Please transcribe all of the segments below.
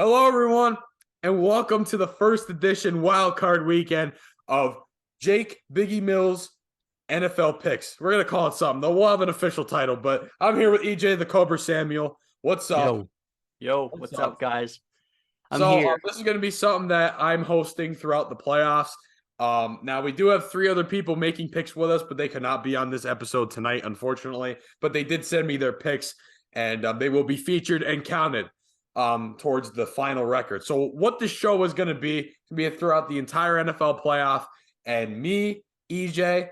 Hello, everyone, and welcome to the first edition Wild Card Weekend of Jake Biggie Mills NFL Picks. We're gonna call it something, though. We'll have an official title, but I'm here with EJ the Cobra Samuel. What's up? Yo, what's up, guys? I'm So here. this is gonna be something that I'm hosting throughout the playoffs. Now we do have three other people making picks with us, but they could not be on this episode tonight, unfortunately. But they did send me their picks, and they will be featured and counted towards the final record. So what this show is going to be throughout the entire NFL playoff. And me, EJ,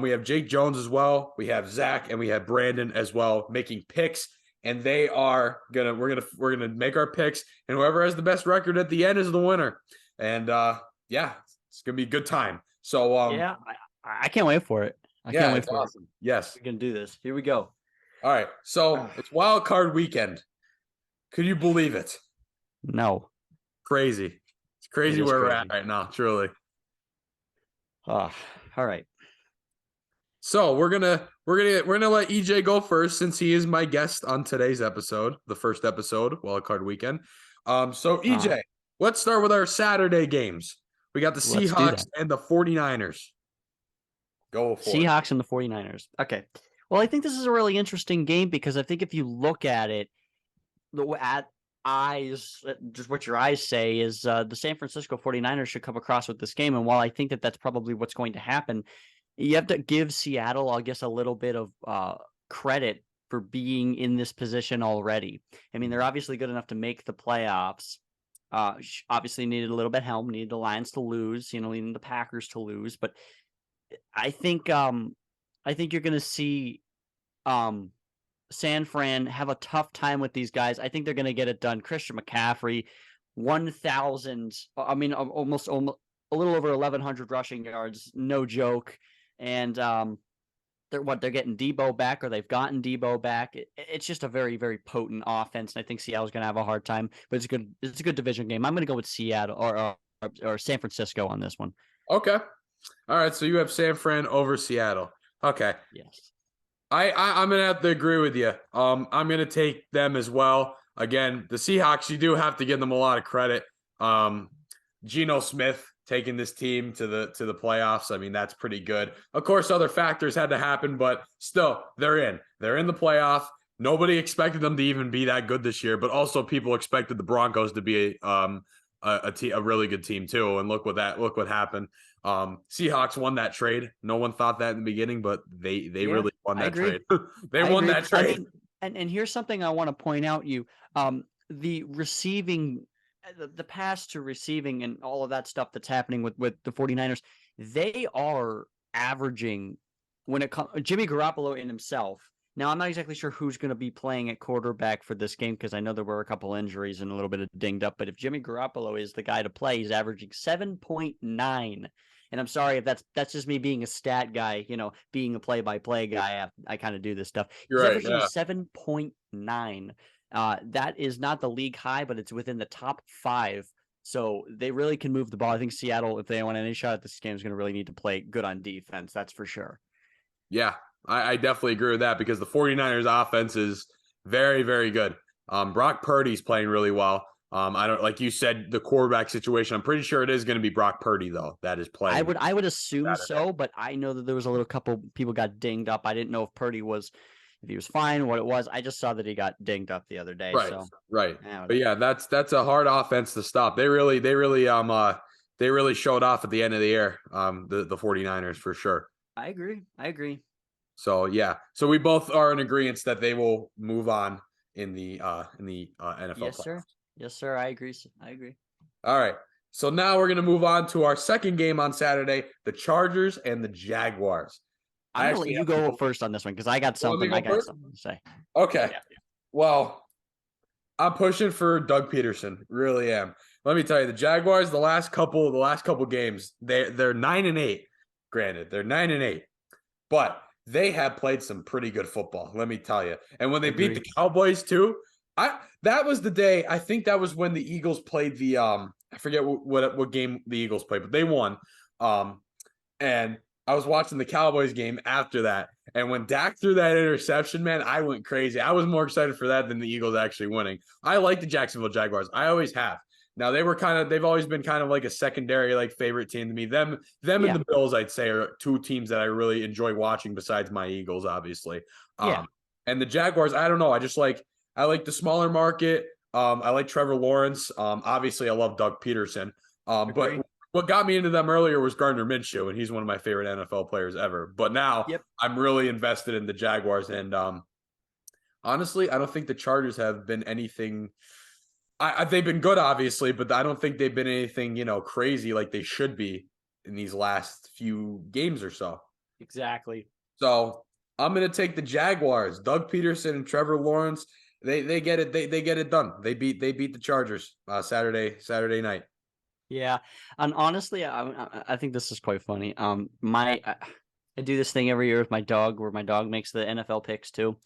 we have Jake Jones as well. We have Zach and we have Brandon as well making picks. And they are we're gonna make our picks, and whoever has the best record at the end is the winner. And yeah, it's gonna be a good time. So I can't wait for it. I can't wait for awesome. Yes, we're gonna do this. Here we go. All right, so it's Wild Card Weekend. Could you believe it? No. Crazy. It's crazy where we're at right now, truly. All right. So we're gonna let EJ go first since he is my guest on today's episode, the first episode, Wild Card Weekend. So EJ, let's start with our Saturday games. We got the Seahawks and the 49ers. Go for Seahawks and the 49ers. Okay. Well, I think this is a really interesting game because I think if you look at it, just what your eyes say is the San Francisco 49ers should come across with this game. And while I think that that's probably what's going to happen, you have to give Seattle, I guess, a little bit of credit for being in this position already. I mean, they're obviously good enough to make the playoffs. Obviously needed a little bit of help, needed the Lions to lose, needing the Packers to lose. But I think you're going to see San Fran have a tough time with these guys. I think they're going to get it done. Christian McCaffrey, 1,000. I mean, almost a little over 1,100 rushing yards. No joke. And they're getting Debo back, or they've gotten Debo back. It's just a very, very potent offense, and I think Seattle's going to have a hard time. But it's a good division game. I'm going to go with Seattle or San Francisco on this one. Okay. All right. So you have San Fran over Seattle. Okay. Yes. I'm gonna have to agree with you. I'm gonna take them as well. Again, the Seahawks, you do have to give them a lot of credit. Geno Smith taking this team to the playoffs. I mean, that's pretty good. Of course, other factors had to happen, but still, they're in. They're in the playoff. Nobody expected them to even be that good this year, but also people expected the Broncos to be a really good team too. And look what happened. Seahawks won that trade. No one thought that in the beginning, but they really won that trade. They won that trade. I mean, and here's something I want to point out you. The receiving, the pass to receiving and all of that stuff that's happening with the 49ers, they are averaging when it comes Jimmy Garoppolo in himself. Now, I'm not exactly sure who's going to be playing at quarterback for this game because I know there were a couple injuries and a little bit of dinged up. But if Jimmy Garoppolo is the guy to play, he's averaging 7.9. And I'm sorry if that's just me being a stat guy, being a play-by-play guy. I kind of do this stuff. He's averaging 7.9. That is not the league high, but it's within the top 5. So they really can move the ball. I think Seattle, if they want any shot at this game, is going to really need to play good on defense. That's for sure. Yeah. I definitely agree with that because the 49ers offense is very, very good. Brock Purdy's playing really well. I don't, like you said, the quarterback situation. I'm pretty sure it is going to be Brock Purdy though. That is playing. I would assume so, but I know that there was a couple people got dinged up. I didn't know if Purdy was fine, what it was. I just saw that he got dinged up the other day. Right. So. Right. But yeah, that's a hard offense to stop. They really showed off at the end of the year. The 49ers for sure. I agree. So yeah, so we both are in agreement that they will move on in the NFL. Yes, playoffs. Sir. Yes, sir. I agree. All right. So now we're gonna move on to our second game on Saturday: the Chargers and the Jaguars. I'm gonna let you go first on this one because I got something. To say. Okay. Yeah. Well, I'm pushing for Doug Peterson. Really am. Let me tell you, the Jaguars. The last couple games, they're 9-8. Granted, they're 9-8, but they have played some pretty good football, let me tell you. And when they beat the Cowboys too, that was the day. I think that was when the Eagles played the I forget what game the Eagles played, but they won. And I was watching the Cowboys game after that, And when Dak threw that interception, man, I went crazy. I was more excited for that than the Eagles actually winning. I like the Jacksonville Jaguars. I always have. Now they've always been kind of like a secondary like favorite team to me. Them and Yeah. the Bills, I'd say, are two teams that I really enjoy watching besides my Eagles, obviously. Yeah. And the Jaguars, I don't know. I like the smaller market. I like Trevor Lawrence. Obviously, I love Doug Peterson. But Agree. what got me into them earlier was Gardner Minshew, and he's one of my favorite NFL players ever. But now Yep. I'm really invested in the Jaguars, and honestly, I don't think the Chargers have been anything. They've been good, obviously, but I don't think they've been anything crazy like they should be in these last few games or so. Exactly. So I'm gonna take the Jaguars. Doug Peterson and Trevor Lawrence. They get it. They get it done. They beat the Chargers Saturday night. Yeah, and honestly, I think this is quite funny. I do this thing every year with my dog, where my dog makes the NFL picks too.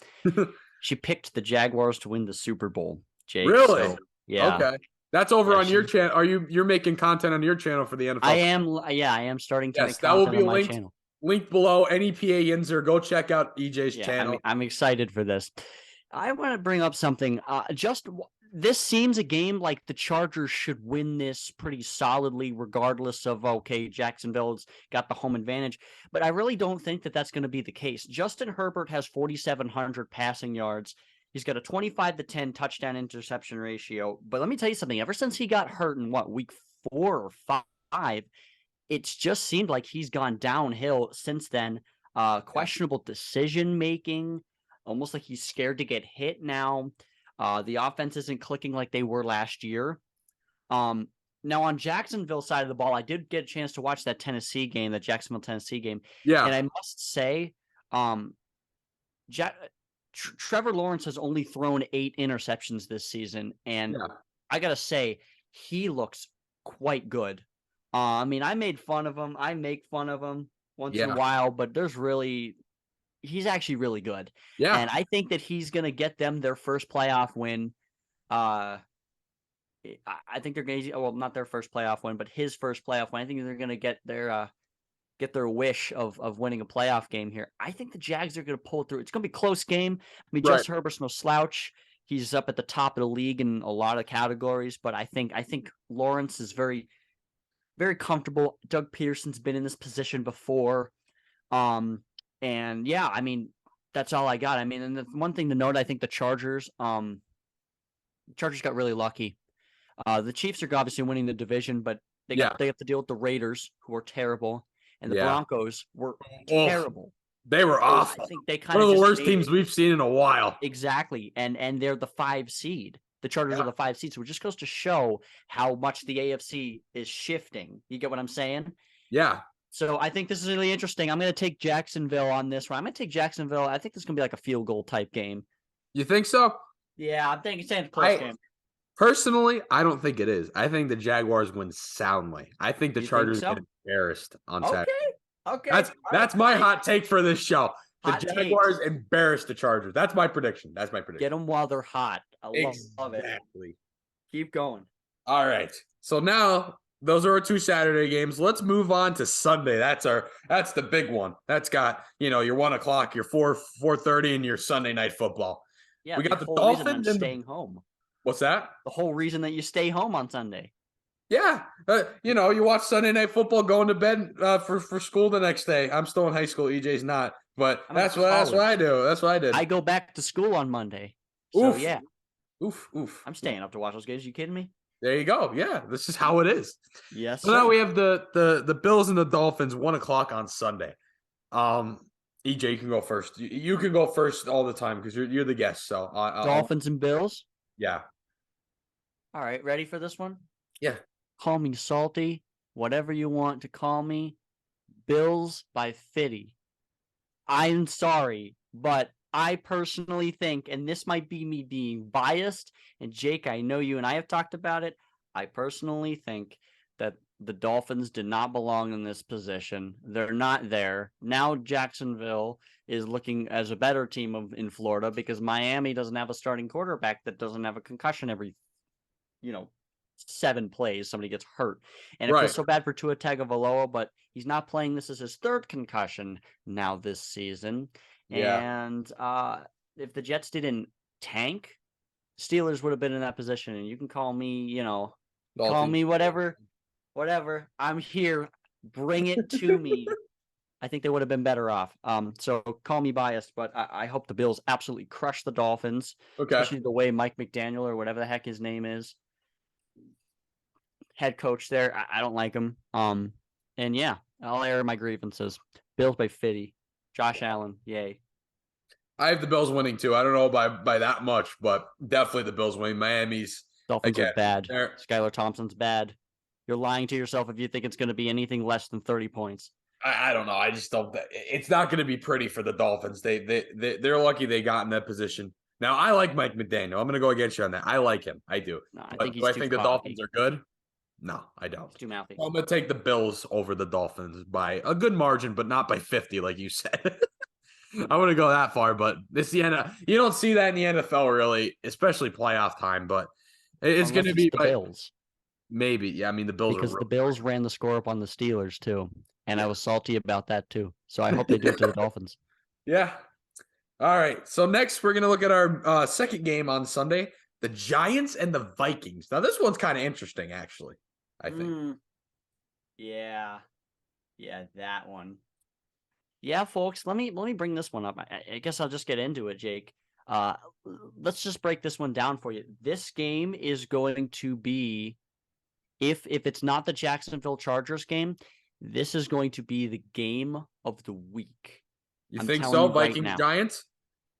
She picked the Jaguars to win the Super Bowl, Jake. Really? So yeah, Okay. That's over yeah. on your channel. You're making content on your channel for the I NFL? am. Yeah, I am starting to Yes, make that will content be on my linked channel. below. NEPA Yinzer. Go check out EJ's Yeah, channel. I'm excited for this. I want to bring up something. This seems a game like the Chargers should win this pretty solidly, regardless of Jacksonville's got the home advantage. But I really don't think that that's going to be the case. Justin Herbert has 4,700 passing yards. He's got a 25-10 touchdown interception ratio. But let me tell you something. Ever since he got hurt in week 4 or 5, it's just seemed like he's gone downhill since then. Questionable decision making, almost like he's scared to get hit now. The offense isn't clicking like they were last year. Now on Jacksonville side of the ball, I did get a chance to watch that Jacksonville Tennessee game, and I must say, Trevor Lawrence has only thrown 8 interceptions this season, and I gotta say, he looks quite good. I mean, I made fun of him. I make fun of him once in a while, but he's actually really good. Yeah. And I think that he's going to get them their first playoff win. I think they're going to, well, not their first playoff win, but his first playoff win. I think they're going to get their wish of winning a playoff game here. I think the Jags are going to pull through. It's going to be a close game. I mean, Justin Herbert's no slouch. He's up at the top of the league in a lot of categories, but I think Lawrence is very, very comfortable. Doug Peterson's been in this position before. And yeah, I mean, that's all I got. I mean, and the one thing to note, I think the Chargers got really lucky. The Chiefs are obviously winning the division, but they have to deal with the Raiders, who are terrible, and the Broncos were terrible. They were awful. I think they kind one of of the worst teams we've seen in a while. Exactly, and they're the 5 seed. The Chargers are the 5 seed, so it just goes to show how much the AFC is shifting. You get what I'm saying? Yeah. So I think this is really interesting. I'm going to take Jacksonville on this one. I'm going to take Jacksonville. I think this is going to be like a field goal type game. You think so? Yeah, I'm thinking it's a close game. Personally, I don't think it is. I think the Jaguars win soundly. I think the Chargers get embarrassed on Saturday. Okay. That's my hot take for this show. The Jaguars takes. embarrass the Chargers. That's my prediction. Get them while they're hot. I love it. Exactly. Keep going. All right. So now those are our 2 Saturday games. Let's move on to Sunday. That's the big one. That's got, your 1:00, your 4:30, and your Sunday night football. Yeah, we got the Dolphins and staying home. What's that? The whole reason that you stay home on Sunday. Yeah. You watch Sunday night football, going to bed for school the next day. I'm still in high school. EJ's not, but that's what I do. That's what I did. I go back to school on Monday. So oof. Yeah. Oof. I'm staying up to watch those games. You kidding me? There you go. Yeah, this is how it is. Yes. So now we have the Bills and the Dolphins 1:00 on Sunday. EJ, you can go first. You can go first all the time because you're the guest. So Dolphins and Bills. Yeah. All right, ready for this one? Yeah. Call me salty, whatever you want to call me. Bills by 50. I'm sorry, but I personally think, and this might be me being biased, and Jake, I know you and I have talked about it. I personally think that the Dolphins did not belong in this position. They're not there. Now Jacksonville is looking as a better team in Florida because Miami doesn't have a starting quarterback that doesn't have a concussion every 7 plays. Somebody gets hurt. And it feels so bad for Tua Tagovailoa, but he's not playing. This is his 3rd concussion now this season. Yeah. And if the Jets didn't tank, Steelers would have been in that position. And you can call me, call Dolphins. me whatever. I'm here. Bring it to me. I think they would have been better off. So call me biased, but I hope the Bills absolutely crush the Dolphins, Okay. especially the way Mike McDaniel or whatever the heck his name is, head coach there. I don't like him. And yeah, I'll air my grievances. Bills by 50. Josh Allen, yay. I have the Bills winning too. I don't know by that much, but definitely the Bills winning. Miami's Dolphins again. are bad. Skylar Thompson's bad. You're lying to yourself if you think it's going to be anything less than 30 points. I don't know. I just don't. It's not going to be pretty for the Dolphins. They're lucky they got in that position. Now I like Mike McDaniel. I'm going to go against you on that. I like him. I do. No, But think he's do I too think the Dolphins are good? No, I don't. He's too mouthy. I'm going to take the Bills over the Dolphins by a good margin, but not by 50, like you said. I wouldn't go that far, but this the NFL. You don't see that in the NFL really, especially playoff time. But it's going to be the Bills. Maybe, yeah. I mean, the Bills because the Bills ran the score up on the Steelers too, and I was salty about that too. So I hope they do it to the Dolphins. Yeah. All right. So next, we're gonna look at our second game on Sunday: the Giants and the Vikings. Now, this one's kind of interesting, actually. I think. Yeah, that one. Yeah, folks. Let me bring this one up. I guess I'll just get into it, Jake. Let's just break this one down for you. This game is going to be. If it's not the Jacksonville Chargers game, this is going to be the game of the week. You think so? Vikings Giants?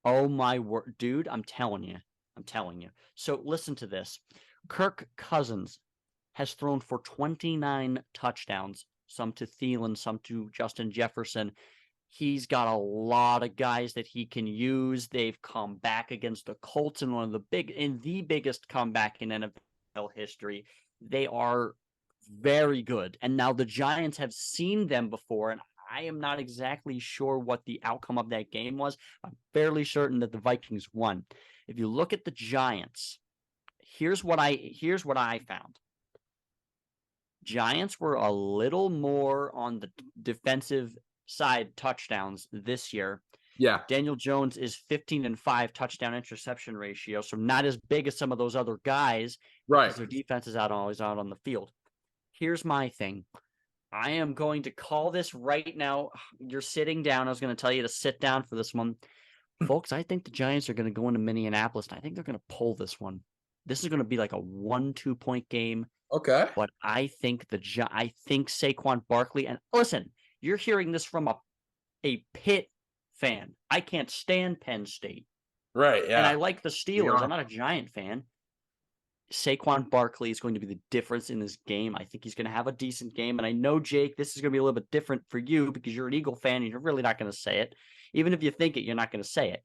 Oh my word, dude, I'm telling you. So listen to this. Kirk Cousins has thrown for 29 touchdowns, some to Thielen, some to Justin Jefferson. He's got a lot of guys that he can use. They've come back against the Colts in the biggest comeback in NFL history. They are very good. And now the Giants have seen them before, and I am not exactly sure what the outcome of that game was. I'm fairly certain that the Vikings won. If you look at the Giants, here's what I found. Giants were a little more on the defensive side touchdowns this year. Yeah. Daniel Jones is 15-5 touchdown interception ratio, so not as big as some of those other guys. Right. Because their defense is always out on the field. Here's my thing. I am going to call this right now. You're sitting down. I was going to tell you to sit down for this one. Folks, I think the Giants are going to go into Minneapolis, and I think they're going to pull this one. This is going to be like a 1-2 point game. Okay. But I think Saquon Barkley, and listen, you're hearing this from a Pitt fan. I can't stand Penn State. Right, yeah. And I like the Steelers. I'm not a Giant fan. Saquon Barkley is going to be the difference in this game. I think he's going to have a decent game. And I know, Jake, this is going to be a little bit different for you because you're an Eagle fan and you're really not going to say it. Even if you think it, you're not going to say it.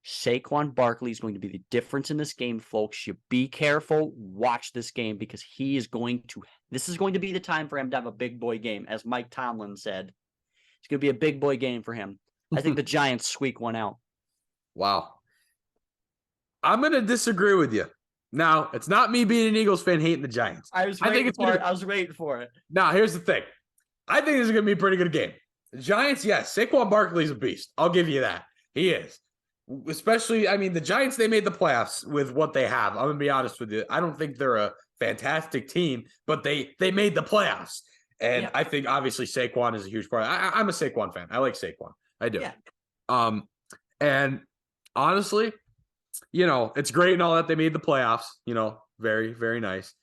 Saquon Barkley is going to be the difference in this game, folks. You be careful. Watch this game because this is going to be the time for him to have a big boy game. As Mike Tomlin said, it's going to be a big boy game for him. I think the Giants squeak one out. Wow. I'm going to disagree with you. Now, it's not me being an Eagles fan hating the Giants. I was waiting for it. Now, here's the thing. I think this is going to be a pretty good game. The Giants, yes, Saquon Barkley's a beast. I'll give you that. He is. Especially, I mean, the Giants, they made the playoffs with what they have. I'm going to be honest with you. I don't think they're a fantastic team, but they made the playoffs. And I think, obviously, Saquon is a huge part. I'm a Saquon fan. I like Saquon. I do. Yeah. And honestly, it's great and all that they made the playoffs. Very, very nice.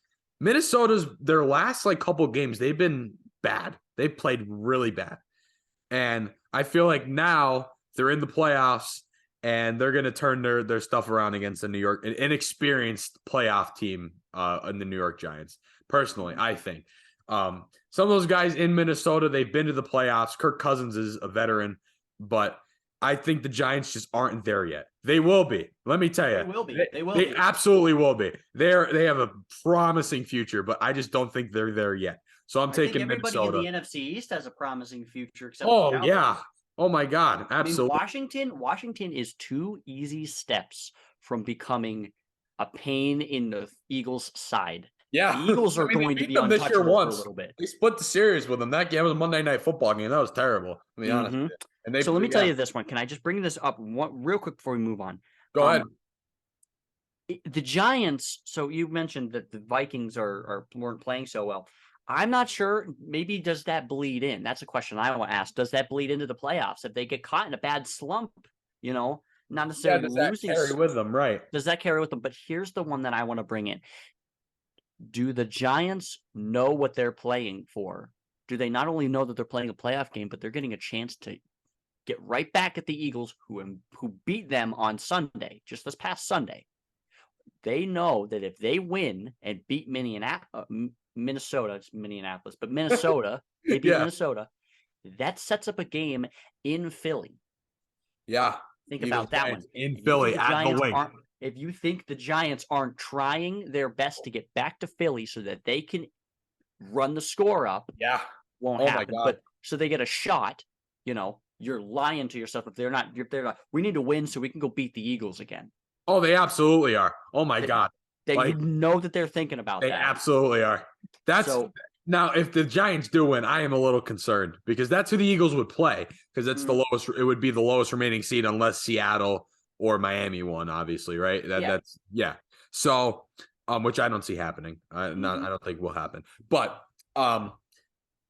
Minnesota's, their last couple games, they've been bad. They played really bad. And I feel like now they're in the playoffs and they're going to turn their stuff around against the an inexperienced playoff team in the New York Giants. Personally, I think. Some of those guys in Minnesota, they've been to the playoffs. Kirk Cousins is a veteran, but I think the Giants just aren't there yet. They will be. Let me tell you. They will be. They absolutely will be. They have a promising future, but I just don't think they're there yet. So I'm taking everybody Minnesota. Everybody in the NFC East has a promising future. Except yeah. Oh my God. Absolutely. I mean, Washington is 2 easy steps from becoming a pain in the Eagles' side. Yeah. The Eagles are going to be untouchable for a little bit. They split the series with them. That game was a Monday Night Football game. That was terrible. To be honest with you. And they So let me tell yeah. you this one. Can I just bring this up real quick before we move on? Go ahead. The Giants. So you mentioned that the Vikings weren't playing so well. I'm not sure. Maybe does that bleed in? That's a question I want to ask. Does that bleed into the playoffs if they get caught in a bad slump? Not Yeah, necessarily does that losing. carry with them, right? Does that carry with them? But here's the one that I want to bring in. Do the Giants know what they're playing for? Do they not only know that they're playing a playoff game, but they're getting a chance to get right back at the Eagles who beat them on Sunday, just this past Sunday? They know that if they win and beat Minnesota, it's Minneapolis, but Minnesota, they beat Yeah. Minnesota, that sets up a game in Philly. Yeah. Think Eagles about that one. Giants in Philly at the link. If you think the Giants aren't trying their best to get back to Philly so that they can run the score up, Yeah. won't Oh my happen. God. But so they get a shot, you're lying to yourself if they're not. We need to win so we can go beat the Eagles again. Oh, they absolutely are. Oh my God. You know that they're thinking about They that. absolutely are. Now, if the Giants do win, I am a little concerned because that's who the Eagles would play because that's the lowest. It would be the lowest remaining seed unless Seattle or Miami won, obviously, right? That's So, which I don't see happening. I don't think will happen. But, or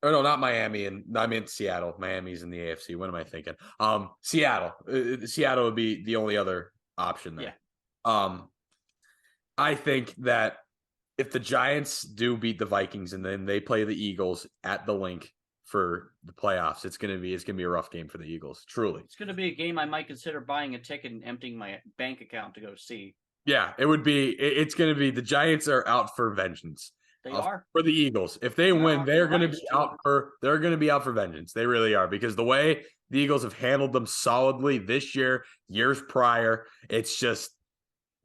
no, not Miami, and I mean Seattle. Miami's in the AFC. What am I thinking? Seattle. Seattle would be the only other option there. Yeah. I think that if the Giants do beat the Vikings and then they play the Eagles at the link for the playoffs, it's gonna be a rough game for the Eagles. Truly, it's gonna be a game I might consider buying a ticket and emptying my bank account to go see. Yeah, it would be. It's gonna be the Giants are out for vengeance. They are for the Eagles. If they win, they're gonna be out for. They're gonna be out for vengeance. They really are because the way the Eagles have handled them solidly this year, years prior, it's just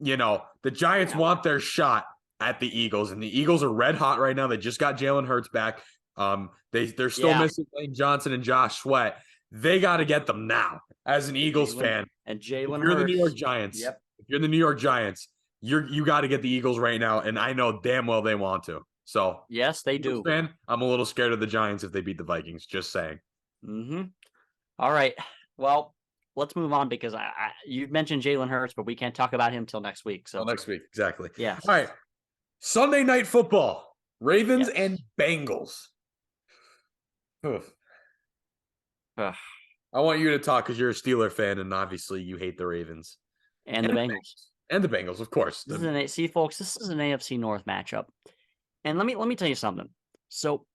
the Giants want their shot at the Eagles, and the Eagles are red hot right now. They just got Jalen Hurts back. They're still missing Lane Johnson and Josh Sweat. They got to get them now. As an Eagles fan, and Jalen Hurts, you're the New York Giants. Yep. If you're the New York Giants, you got to get the Eagles right now, and I know damn well they want to. So yes, they do. Fan, I'm a little scared of the Giants if they beat the Vikings. Just saying. All right. Well, let's move on because you mentioned Jalen Hurts, but we can't talk about him till next week. So next week, exactly. Yeah. All right. Sunday night football: Ravens and Bengals. I want you to talk because you're a Steeler fan, and obviously you hate the Ravens and the Bengals. And the Bengals, of course. See, folks, this is an AFC North matchup, and let me tell you something. So,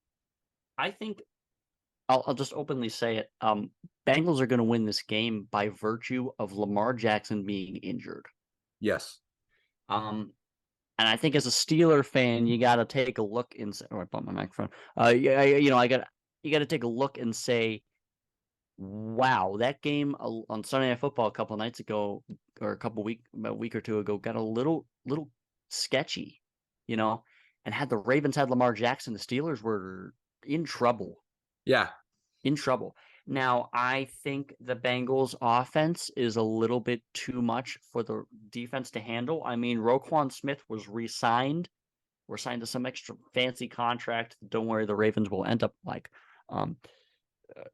I think I'll just openly say it. Bengals are going to win this game by virtue of Lamar Jackson being injured. Yes. And I think as a Steeler fan, you got to take a look and say, "Oh, I bumped my microphone." You got to take a look and say, "Wow, that game on Sunday Night Football a couple of nights ago, or about a week or two ago, got a little sketchy, and had the Ravens had Lamar Jackson, the Steelers were in trouble." Yeah. In trouble. Now, I think the Bengals offense is a little bit too much for the defense to handle. I mean, Roquan Smith was re-signed. We're signed to some extra fancy contract. Don't worry, the Ravens will end up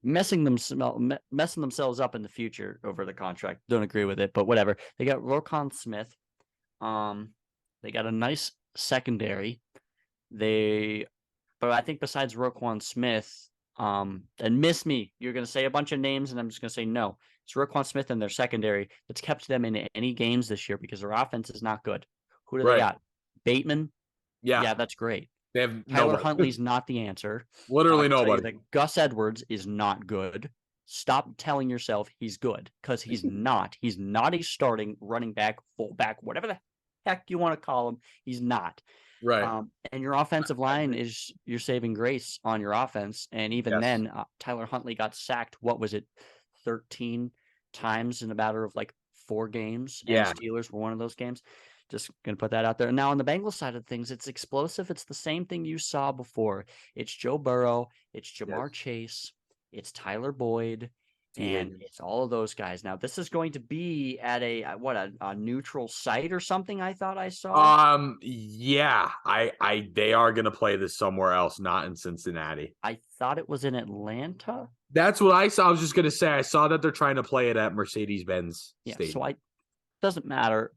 messing themselves up in the future over the contract. Don't agree with it, but whatever. They got Roquan Smith. They got a nice secondary. But I think besides Roquan Smith, and miss me, you're going to say a bunch of names, and I'm just going to say no. It's Roquan Smith and their secondary that's kept them in any games this year because their offense is not good. Who do they got? Bateman? Yeah, that's great. They have Tyler Huntley's not the answer. Literally nobody. Gus Edwards is not good. Stop telling yourself he's good because he's not. He's not a starting running back, fullback, whatever the heck you want to call him. He's not. Right. And your offensive line is your saving grace on your offense. And even then, Tyler Huntley got sacked. What was it? 13 times in a matter of like 4 games. Yeah. And Steelers were one of those games. Just going to put that out there. And now on the Bengals side of things, it's explosive. It's the same thing you saw before. It's Joe Burrow. It's Jamar Chase. It's Tyler Boyd. And it's all of those guys. Now, this is going to be at a neutral site or something. I thought I saw. Yeah, they are going to play this somewhere else, not in Cincinnati. I thought it was in Atlanta. That's what I saw. I was just gonna say I saw that they're trying to play it at Mercedes-Benz Yeah, Stadium. so doesn't matter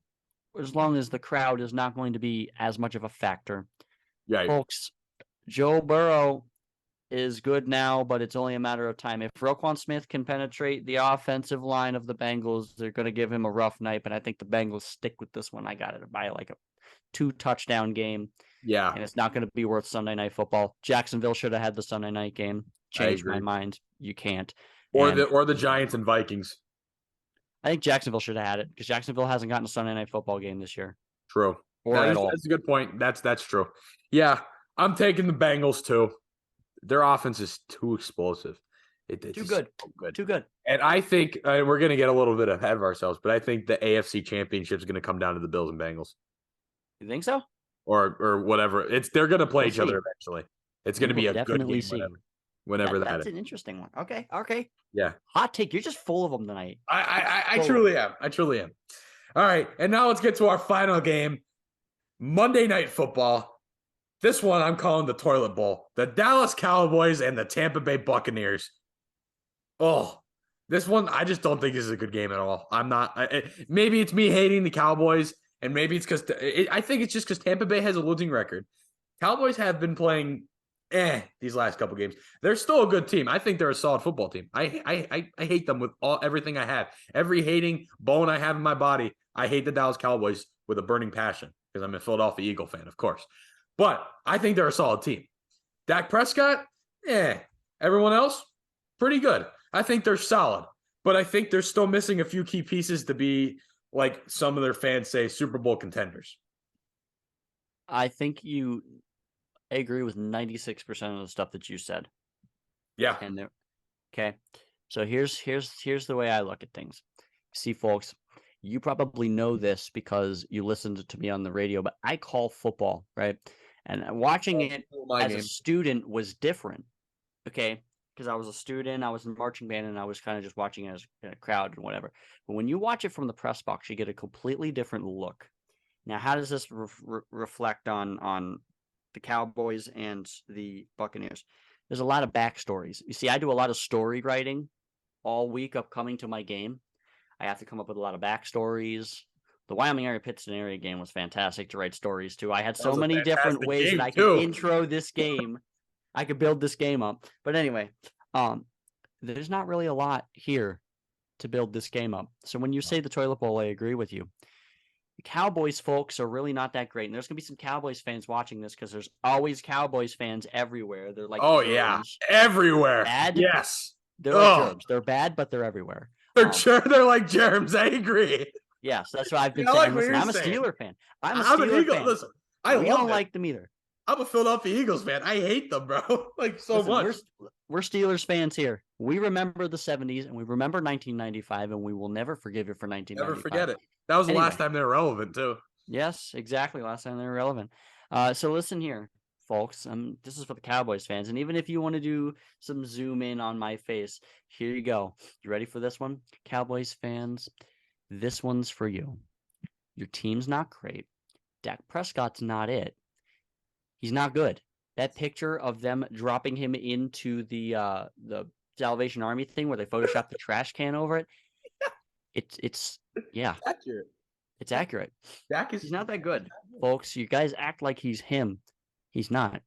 as long as the crowd is not going to be as much of a factor. Right. Folks, Joe Burrow is good now, but it's only a matter of time. If Roquan Smith can penetrate the offensive line of the Bengals, they're going to give him a rough night, but I think the Bengals stick with this one. I got it by like a 2-touchdown game. Yeah. And it's not going to be worth Sunday Night Football. Jacksonville should have had the Sunday night game. Changed my mind. You can't. Or the Giants and Vikings. I think Jacksonville should have had it because Jacksonville hasn't gotten a Sunday Night Football game this year. True. Or at all. That's a good point. That's true. Yeah, I'm taking the Bengals too. Their offense is too explosive. Too good. Too good. And I think we're going to get a little bit ahead of ourselves, but I think the AFC Championship is going to come down to the Bills and Bengals. You think so? Or whatever. They're going to play each other eventually. It's going to be a good game whenever that that's is. An interesting one. Okay. Yeah. Hot take. You're just full of them tonight. I truly am. I truly am. All right. And now let's get to our final game. Monday Night Football. This one I'm calling the Toilet Bowl. The Dallas Cowboys and the Tampa Bay Buccaneers. Oh, this one, I just don't think this is a good game at all. I'm not. Maybe it's me hating the Cowboys, and maybe it's because I think it's just because Tampa Bay has a losing record. Cowboys have been playing these last couple games. They're still a good team. I think they're a solid football team. I hate them with everything I have. Every hating bone I have in my body, I hate the Dallas Cowboys with a burning passion because I'm a Philadelphia Eagle fan, of course. But I think they're a solid team. Dak Prescott, everyone else, pretty good. I think they're solid, but I think they're still missing a few key pieces to be, like some of their fans say, Super Bowl contenders. I think I agree with 96% of the stuff that you said. Yeah. And okay. So here's the way I look at things. See, folks, you probably know this because you listened to me on the radio, but I call football, right? And watching it as a student was different. Okay. Because I was a student, I was in marching band, and I was kind of just watching it as a crowd and whatever. But when you watch it from the press box, you get a completely different look. Now, how does this reflect on the Cowboys and the Buccaneers? There's a lot of backstories. You see, I do a lot of story writing all week upcoming to my game. I have to come up with a lot of backstories. The Wyoming area Pittston area game was fantastic to write stories to. I had so many different ways that I could intro this game. I could build this game up. But anyway, there's not really a lot here to build this game up. So when you say the Toilet Bowl, I agree with you. The Cowboys folks are really not that great. And there's going to be some Cowboys fans watching this because there's always Cowboys fans everywhere. They're like germs. Yeah, everywhere. Bad. Yes. They're like germs. They're bad, but they're everywhere. They're like germs. I agree. Yes, that's what I've been saying. Listen, I'm a Steeler fan. I'm an Eagle fan. Listen, we don't like them either. I'm a Philadelphia Eagles fan. I hate them, bro. Like much. We're Steelers fans here. We remember the 70s and we remember 1995, and we will never forgive you for 1995. Never forget it. That was the last time they were relevant, too. Yes, exactly. Last time they were relevant. So listen here, folks. This is for the Cowboys fans. And even if you want to do some zoom in on my face, here you go. You ready for this one? Cowboys fans, this one's for you. Your team's not great. Dak Prescott's not it. He's not good. That picture of them dropping him into the Salvation Army thing where they photoshopped the trash can over it. It's accurate. It's accurate. He's not that good, folks. You guys act like he's him. He's not.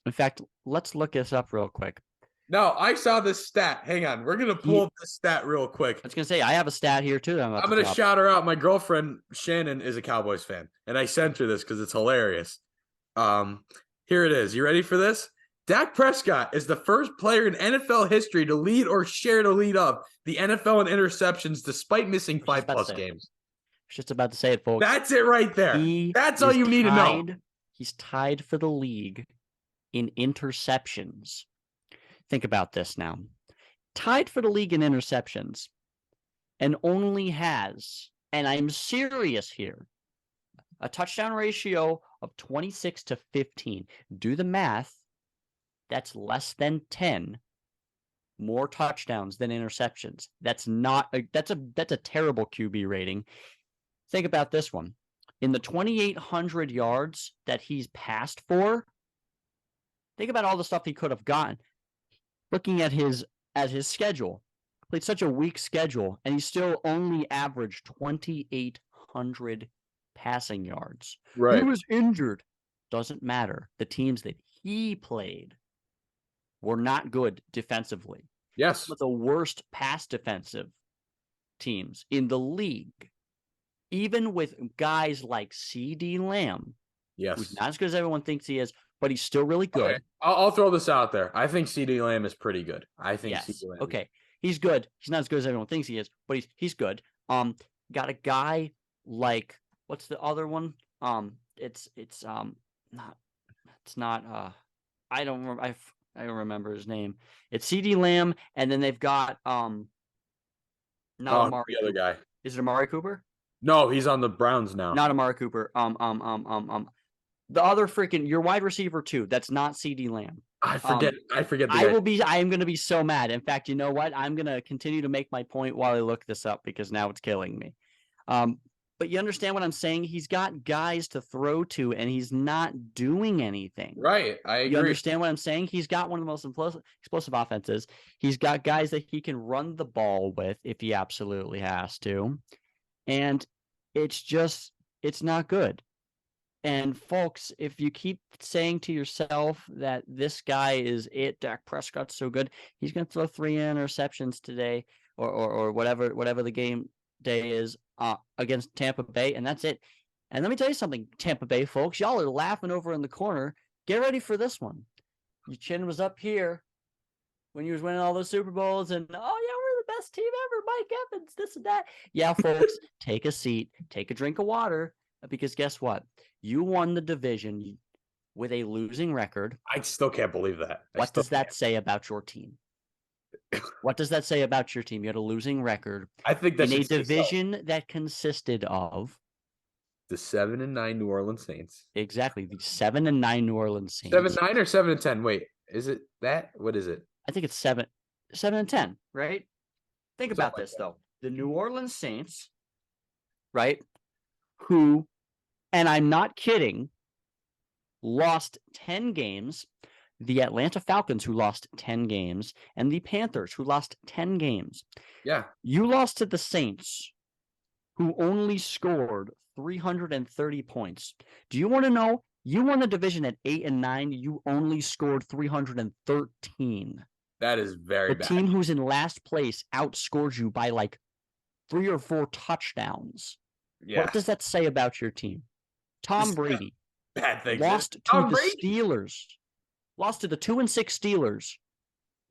In fact, let's look this up real quick. No, I saw this stat. Hang on. We're going to pull up this stat real quick. I was going to say, I have a stat here, too. I'm going to shout her out. My girlfriend, Shannon, is a Cowboys fan, and I sent her this because it's hilarious. Here it is. You ready for this? Dak Prescott is the first player in NFL history to lead or share the lead of the NFL in interceptions despite missing 5+ games. I was just about to say it, folks. That's it right there. That's all you need to know. He's tied for the league in interceptions. Think about this now. Tied for the league in interceptions and only has, and I'm serious here, a touchdown ratio of 26-15. Do the math. That's less than 10 more touchdowns than interceptions. That's a terrible QB rating. Think about this one. In the 2,800 yards that he's passed for, think about all the stuff he could have gotten. Looking at his at his schedule. Played such a weak schedule, and he still only averaged 2,800 passing yards. Right. He was injured. Doesn't matter. The teams that he played were not good defensively. Yes. Some of the worst pass defensive teams in the league, even with guys like C.D. Lamb, who's Yes. not as good as everyone thinks he is, but he's still really good. Okay. I'll throw this out there. I think C.D. Lamb is pretty good. I think Yes. C.D. Lamb. Okay. He's good. He's not as good as everyone thinks he is, but he's good. Got a guy like what's the other one? It's not I don't remember. I don't remember his name. It's C.D. Lamb, and then they've got not Amari the other Cooper. guy. Is it Amari Cooper? No, he's on the Browns now. Not Amari Cooper. The other freaking your wide receiver too. That's not C.D. Lamb. I forget. I forget. I am going to be so mad. In fact, you know what? I'm going to continue to make my point while I look this up because now it's killing me. But you understand what I'm saying? He's got guys to throw to, and he's not doing anything. Right. I agree. You understand what I'm saying? He's got one of the most explosive offenses. He's got guys that he can run the ball with if he absolutely has to. And it's not good. And folks, if you keep saying to yourself that this guy is it, Dak Prescott's so good, he's going to throw 3 interceptions today or whatever the game day is against Tampa Bay, and that's it. And let me tell you something, Tampa Bay folks, y'all are laughing over in the corner. Get ready for this one. Your chin was up here when you was winning all those Super Bowls, and oh yeah, we're the best team ever, Mike Evans, this and that. Yeah, folks, take a seat, take a drink of water, because guess what? You won the division with a losing record. I still can't believe that. What does that say about your team? What does that say about your team? You had a losing record. I think that's in a division that consisted of the 7-9 New Orleans Saints. Exactly, the 7-9 New Orleans Saints. 7-9 or 7-10? Wait, is it that? What is it? I think it's 7-10, right? Think about this though. The New Orleans Saints, right? Who, and I'm not kidding, lost 10 games. The Atlanta Falcons, who lost 10 games, and the Panthers, who lost 10 games. Yeah. You lost to the Saints, who only scored 330 points. Do you want to know? You won the division at 8-9. You only scored 313. That is very bad. The team who's in last place outscored you by like 3 or 4 touchdowns. Yeah. What does that say about your team? Tom Brady bad things. Lost to the Steelers. Lost to the 2-6 Steelers,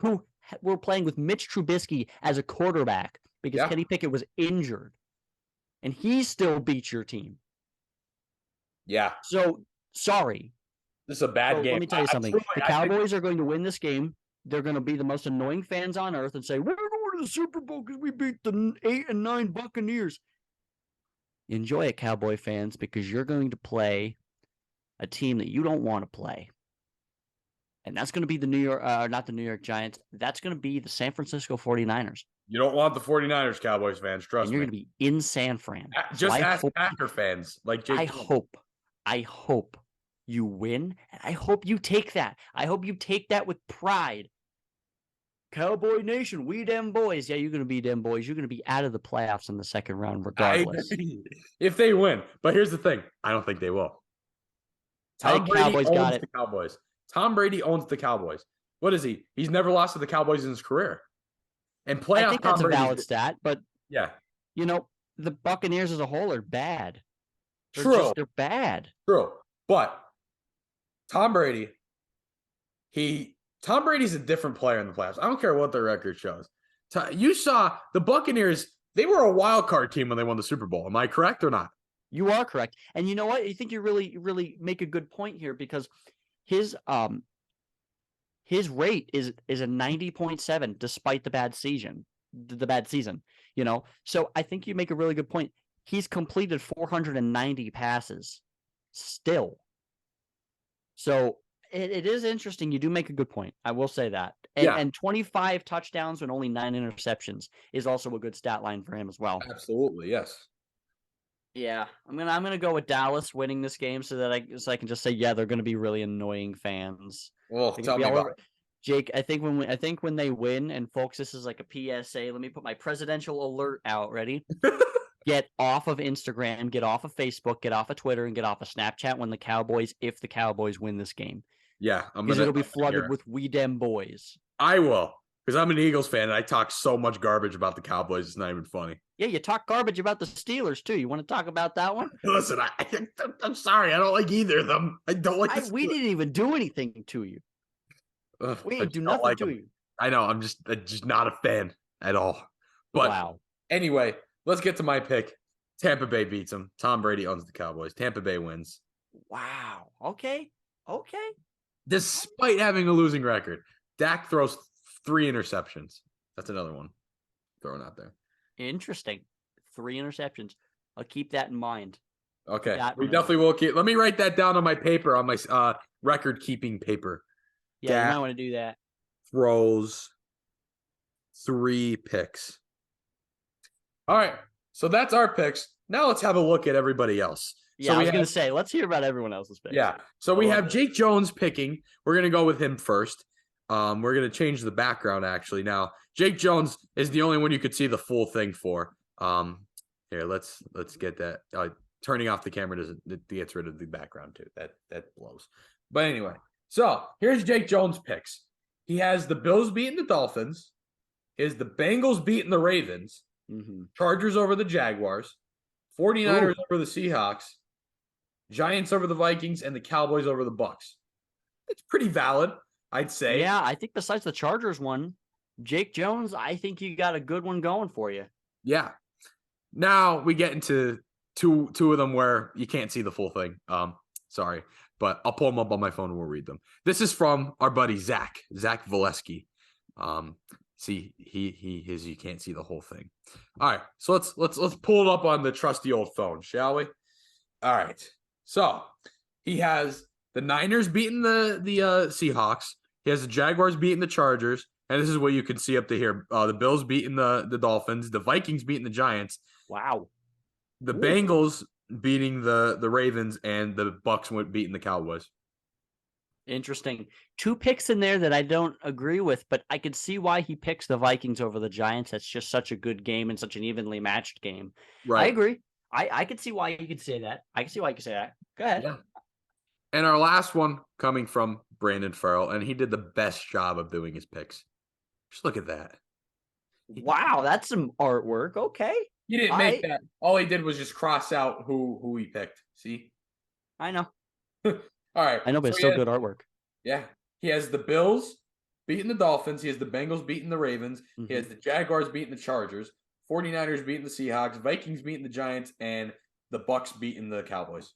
who were playing with Mitch Trubisky as a quarterback because Kenny Pickett was injured. And he still beat your team. Yeah. So, sorry. This is a bad game. Let me tell you something. The Cowboys are going to win this game. They're going to be the most annoying fans on earth and say, we're going to the Super Bowl because we beat the 8-9 Buccaneers. Enjoy it, Cowboy fans, because you're going to play a team that you don't want to play. And that's going to be the not the New York Giants. That's going to be the San Francisco 49ers. You don't want the 49ers, Cowboys fans. Trust me. You're going to be in San Fran. Just ask Packer fans like Jake. I hope you win. And I hope you take that. I hope you take that with pride. Cowboy Nation, we them boys. Yeah, you're going to be them boys. You're going to be out of the playoffs in the second round regardless. If they win. But here's the thing. I don't think they will. Tom Brady owns the Cowboys. Tom Brady owns the Cowboys. What is he? He's never lost to the Cowboys in his career. And playoff I think that's a valid stat, but yeah, you know, the Buccaneers as a whole are bad. They're bad. True. But Tom Brady, Tom Brady's a different player in the playoffs. I don't care what their record shows. You saw the Buccaneers, they were a wild card team when they won the Super Bowl. Am I correct or not? You are correct. And you know what? I think you really make a good point here because his rate is a 90.7 despite the bad season. You know. So I think you make a really good point. He's completed 490 passes still. So it is interesting. You do make a good point. I will say that. And 25 touchdowns and only 9 interceptions is also a good stat line for him as well. Absolutely, yes. Yeah, I'm gonna go with Dallas winning this game so I can just say, yeah, they're gonna be really annoying fans. Well, tell me about it. Jake, I think when they win, and folks, this is like a PSA. Let me put my presidential alert out. Ready? Get off of Instagram, get off of Facebook, get off of Twitter, and get off of Snapchat when if the Cowboys win this game. Yeah, Because it'll be flooded with "We Dem Boys." I will, because I'm an Eagles fan and I talk so much garbage about the Cowboys. It's not even funny. Yeah, you talk garbage about the Steelers too. You want to talk about that one? Listen, I'm sorry. I don't like either of them. I don't like we didn't even do anything to you. We didn't do nothing to you. I know. I'm just not a fan at all. But wow. Anyway, let's get to my pick. Tampa Bay beats them. Tom Brady owns the Cowboys. Tampa Bay wins. Wow. Okay. Despite having a losing record, Dak throws 3 interceptions. That's another one thrown out there. Interesting. 3 interceptions. I'll keep that in mind. Okay. We definitely will keep. Let me write that down on my paper, on my record keeping paper. Yeah, Dak, you might want to do that. Throws 3 picks. All right. So that's our picks. Now let's have a look at everybody else. Yeah, I was going to say, let's hear about everyone else's picks. Yeah. So we have Jake Jones picking. We're going to go with him first. We're going to change the background, actually. Now, Jake Jones is the only one you could see the full thing for. Here, let's get that. Turning off the camera gets rid of the background, too. That blows. But anyway, so here's Jake Jones' picks. He has the Bills beating the Dolphins. He has the Bengals beating the Ravens. Mm-hmm. Chargers over the Jaguars. 49ers over the Seahawks. Giants over the Vikings, and the Cowboys over the Bucks. It's pretty valid, I'd say. Yeah, I think besides the Chargers one, Jake Jones, I think you got a good one going for you. Yeah. Now we get into two of them where you can't see the full thing. Sorry, but I'll pull them up on my phone and we'll read them. This is from our buddy Zach Valesky. See, you can't see the whole thing. All right, so let's pull it up on the trusty old phone, shall we? All right. So he has the Niners beating the Seahawks. He has the Jaguars beating the Chargers. And this is what you can see up to here. The Bills beating the Dolphins. The Vikings beating the Giants. Wow. The Bengals beating the Ravens. And the Bucks beating the Cowboys. Interesting. 2 picks in there that I don't agree with, but I could see why he picks the Vikings over the Giants. That's just such a good game and such an evenly matched game. Right. I agree. I could see why you could say that. I can see why you could say that. Go ahead. Yeah. And our last one coming from Brandon Farrell, and he did the best job of doing his picks. Just look at that. Wow, that's some artwork. Okay. He didn't make that. All he did was just cross out who he picked. See? I know. All right. I know, but it's still good artwork. Yeah. He has the Bills beating the Dolphins. He has the Bengals beating the Ravens. Mm-hmm. He has the Jaguars beating the Chargers. 49ers beating the Seahawks, Vikings beating the Giants, and the Bucks beating the Cowboys.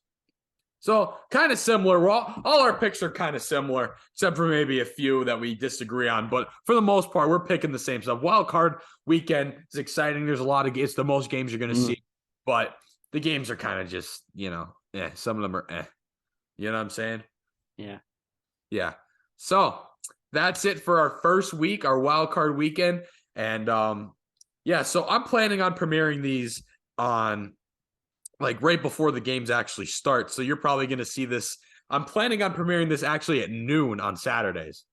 So kind of similar. All our picks are kind of similar, except for maybe a few that we disagree on. But for the most part, we're picking the same stuff. Wild card weekend is exciting. There's a lot of it's the most games you're going to see, but the games are kind of just, some of them are You know what I'm saying? Yeah. Yeah. So that's it for our first week, our wild card weekend, and yeah, so I'm planning on premiering these on right before the games actually start. So you're probably going to see this. I'm planning on premiering this actually at noon on Saturdays.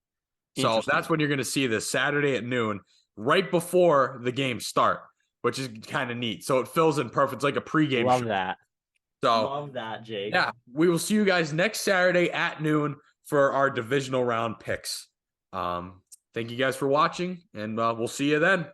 So that's when you're going to see this Saturday at noon, right before the games start, which is kind of neat. So it fills in perfect. It's like a pregame Love show. That. So love that, Jake. Yeah, we will see you guys next Saturday at noon for our divisional round picks. Thank you guys for watching, and we'll see you then.